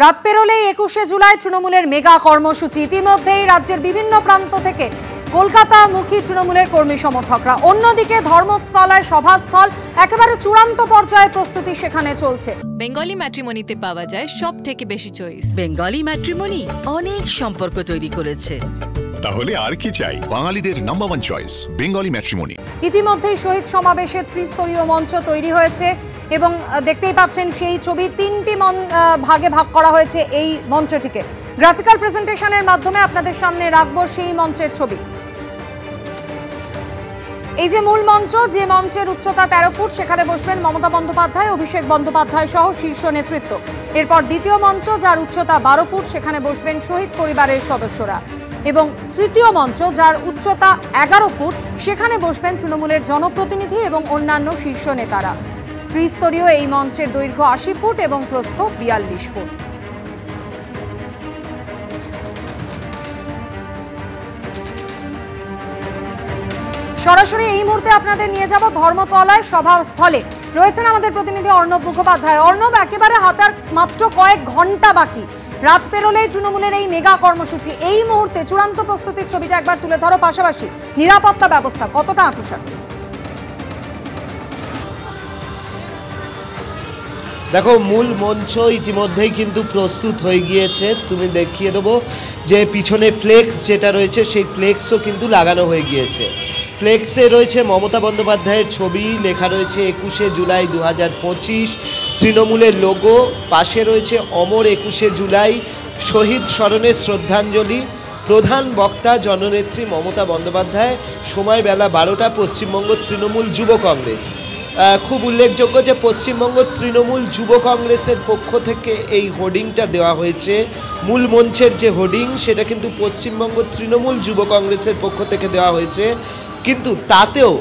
রাত পেরোলেই 21শে জুলাই তৃণমূলের মেগা কর্মসূচি। ইতিমধ্যেই রাজ্যের বিভিন্ন প্রান্ত থেকে কলকাতামুখী তৃণমূলের কর্মী সমর্থকরা। অন্যদিকে ধর্মতলায় সভাস্থল একেবারে চূড়ান্ত পর্যায়ে প্রস্তুতি সেখানে চলছে। বেঙ্গলি ম্যাট্রিমনিতে পাওয়া যায় সব থেকে বেশি চয়েস। বেঙ্গলি ম্যাট্রিমনি অনেক সম্পর্ক তৈরি করেছে, তাহলে আর কি চাই? বাঙালিদের number one choice Bengali matrimony. ইতিমধ্যেই শহীদ সমাবেশের ত্রিস্তরীয় মঞ্চ তৈরি হয়েছে এবং দেখতেই পাচ্ছেন সেই ছবি তিনটি ভাগে ভাগ করা হয়েছে। এই মঞ্চটিকে গ্রাফিক্যাল প্রেজেন্টেশনের মাধ্যমে আপনাদের সামনে রাখবো সেই মঞ্চের ছবি। এই যে মূল মঞ্চ, যে মঞ্চের উচ্চতা 13 ফুট, সেখানে বসবেন মমতা বন্দ্যোপাধ্যায়, অভিষেক বন্দ্যোপাধ্যায় সহ শীর্ষ নেতৃত্ব। এরপর দ্বিতীয় মঞ্চ, যার উচ্চতা 12 ফুট, সেখানে বসবেন শহীদ পরিবারের সদস্যরা। এবং তৃতীয় মঞ্চ, যার উচ্চতা 11 ফুট, সেখানে বসবেন তৃণমূলের জনপ্রতিনিধি এবং অন্যান্য শীর্ষ নেতারা। ত্রিস্তরীয় এই মঞ্চের দৈর্ঘ্য 80 ফুট এবং প্রস্থ 42 ফুট। সরাসরি এই মুহূর্তে আপনাদের নিয়ে যাব ধর্মতলায় সভাস্থলে। রয়েছেন আমাদের প্রতিনিধি অর্ণব মুখোপাধ্যায়। অর্ণব, একেবারে হাতার মাত্র কয়েক ঘন্টা বাকি, রাত পেরোলেই তৃণমূলের এই মেগা কর্মসূচি। এই মুহূর্তে চূড়ান্ত প্রস্তুতির ছবিটা একবার তুলে ধরো, পাশাপাশি নিরাপত্তা ব্যবস্থা কতটা আঁটসাঁট? দেখো, মূল মঞ্চ ইতিমধ্যেই কিন্তু প্রস্তুত হয়ে গিয়েছে। তুমি দেখিয়ে দেবো যে পিছনে ফ্লেক্স যেটা রয়েছে, সেই ফ্লেক্সও কিন্তু লাগানো হয়ে গিয়েছে। ফ্লেক্সে রয়েছে মমতা বন্দ্যোপাধ্যায়ের ছবি, লেখা রয়েছে 21শে জুলাই 2025, তৃণমূলের লোগো, পাশে রয়েছে অমর 21শে জুলাই, শহীদ স্মরণে শ্রদ্ধাঞ্জলি, প্রধান বক্তা জননেত্রী মমতা বন্দ্যোপাধ্যায়, সময় বেলা 12টা, পশ্চিমবঙ্গ তৃণমূল যুব কংগ্রেস। খুব উল্লেখযোগ্য যে পশ্চিমবঙ্গ তৃণমূল যুব কংগ্রেসের পক্ষ থেকে এই হোর্ডিংটা দেওয়া হয়েছে। মূল মঞ্চের যে হোর্ডিং, সেটা কিন্তু পশ্চিমবঙ্গ তৃণমূল যুব কংগ্রেসের পক্ষ থেকে দেওয়া হয়েছে, কিন্তু তাতেও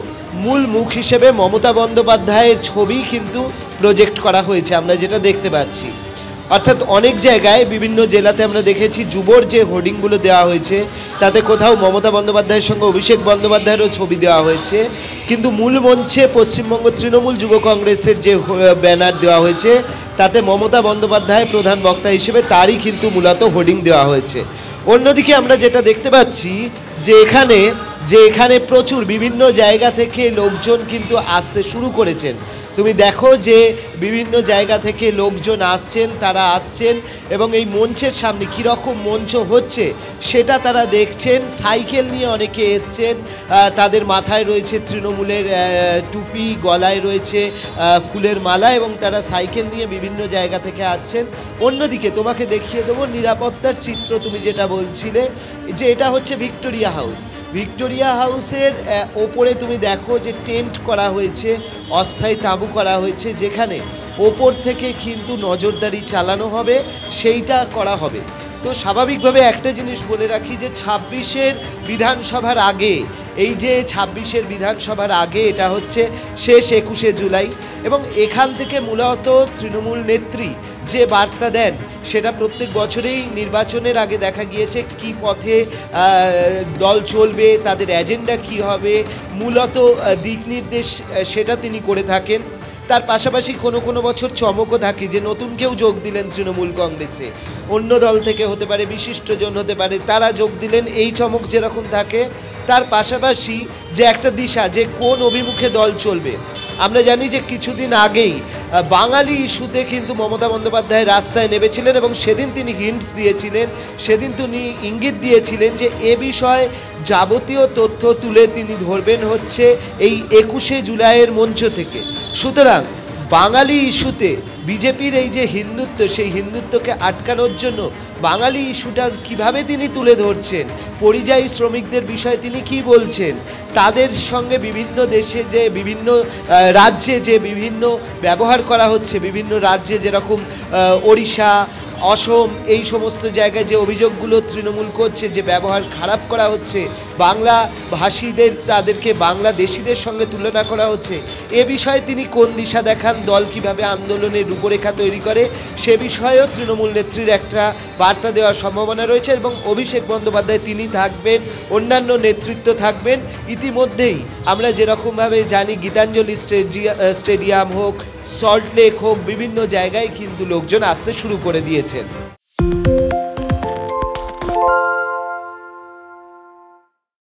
মূল মুখ হিসেবে মমতা বন্দ্যোপাধ্যায়ের ছবি কিন্তু প্রজেক্ট করা হয়েছে, আমরা যেটা দেখতে পাচ্ছি। অর্থাৎ অনেক জায়গায় বিভিন্ন জেলাতে আমরা দেখেছি যুবর যে হোর্ডিংগুলো দেওয়া হয়েছে, তাতে কোথাও মমতা বন্দ্যোপাধ্যায়ের সঙ্গে অভিষেক বন্দ্যোপাধ্যায়েরও ছবি দেওয়া হয়েছে, কিন্তু মূল মঞ্চে পশ্চিমবঙ্গ তৃণমূল যুব কংগ্রেসের যে ব্যানার দেওয়া হয়েছে, তাতে মমতা বন্দ্যোপাধ্যায় প্রধান বক্তা হিসেবে তারই কিন্তু মূলত হোর্ডিং দেওয়া হয়েছে। অন্যদিকে আমরা যেটা দেখতে পাচ্ছি যে এখানে প্রচুর বিভিন্ন জায়গা থেকে লোকজন কিন্তু আসতে শুরু করেছেন। তুমি দেখো যে বিভিন্ন জায়গা থেকে লোকজন আসছেন, তারা আসছেন এবং এই মঞ্চের সামনে কীরকম মঞ্চ হচ্ছে সেটা তারা দেখছেন। সাইকেল নিয়ে অনেকে এসছেন, তাদের মাথায় রয়েছে তৃণমূলের টুপি, গলায় রয়েছে ফুলের মালা এবং তারা সাইকেল নিয়ে বিভিন্ন জায়গা থেকে আসছেন। অন্যদিকে তোমাকে দেখিয়ে দেবো নিরাপত্তার চিত্র। তুমি যেটা বলছিলে যে এটা হচ্ছে ভিক্টোরিয়া হাউস, ভিক্টোরিয়া হাউসের ওপরে তুমি দেখো যে টেন্ট করা হয়েছে, অস্থায়ী তাঁবু করা হয়েছে, যেখানে ওপর থেকে কিন্তু নজরদারি চালানো হবে, সেইটা করা হবে। তো স্বাভাবিকভাবে একটা জিনিস বলে রাখি যে 26-এর বিধানসভার আগে, এই যে 26-এর বিধানসভার আগে এটা হচ্ছে শেষ 21শে জুলাই, এবং এখান থেকে মূলত তৃণমূল নেত্রী যে বার্তা দেন সেটা প্রত্যেক বছরেই নির্বাচনের আগে দেখা গিয়েছে কি পথে দল চলবে, তাদের এজেন্ডা কি হবে, মূলত দিক নির্দেশ সেটা তিনি করে থাকেন। তার পাশাপাশি কোনো বছর চমকও থাকে যে নতুন কেউ যোগ দিলেন তৃণমূল কংগ্রেসে, অন্য দল থেকে হতে পারে, বিশিষ্টজন হতে পারে, তারা যোগ দিলেন, এই চমক যেরকম থাকে। তার পাশাপাশি যে একটা দিশা যে কোন অভিমুখে দল চলবে। আমরা জানি যে কিছুদিন আগেই বাঙালি ইস্যুতে কিন্তু মমতা বন্দ্যোপাধ্যায় রাস্তায় নেমেছিলেন এবং সেদিন তিনি হিন্টস দিয়েছিলেন, সেদিন তিনি ইঙ্গিত দিয়েছিলেন যে এ বিষয়ে যাবতীয় তথ্য তুলে তিনি ধরবেন হচ্ছে এই 21শে জুলাইয়ের মঞ্চ থেকে। সুতরাং বাঙালি ইস্যুতে বিজেপির এই যে হিন্দুত্ব, সেই হিন্দুত্বকে আটকানোর জন্য বাঙালি ইস্যুটা কিভাবে তিনি তুলে ধরছেন, পরিযায়ী শ্রমিকদের বিষয়ে তিনি কি বলছেন, তাদের সঙ্গে বিভিন্ন দেশে যে বিভিন্ন রাজ্যে যে বিভিন্ন ব্যবহার করা হচ্ছে, বিভিন্ন রাজ্যে যেরকম ওড়িশা, অসম, এই সমস্ত জায়গায় যে অভিযোগগুলো তৃণমূল করছে, যে ব্যবহার খারাপ করা হচ্ছে, বাংলা ভাষীদের তাদেরকে বাংলাদেশিদের সঙ্গে তুলনা করা হচ্ছে, এ বিষয়ে তিনি কোন দিশা দেখান, দল কিভাবে আন্দোলনের রূপরেখা তৈরি করে, সে বিষয়েও তৃণমূল নেত্রীর একটা বার্তা দেওয়ার সম্ভাবনা রয়েছে। এবং অভিষেক বন্দ্যোপাধ্যায় তিনি থাকবেন, অন্যান্য নেতৃত্ব থাকবেন। ইতিমধ্যেই আমরা যেরকমভাবে জানি গীতাঞ্জলি স্টেডিয়াম হোক, সল্টলেক হোক, বিভিন্ন জায়গায় কিন্তু লোকজন আসতে শুরু করে দিয়েছেন।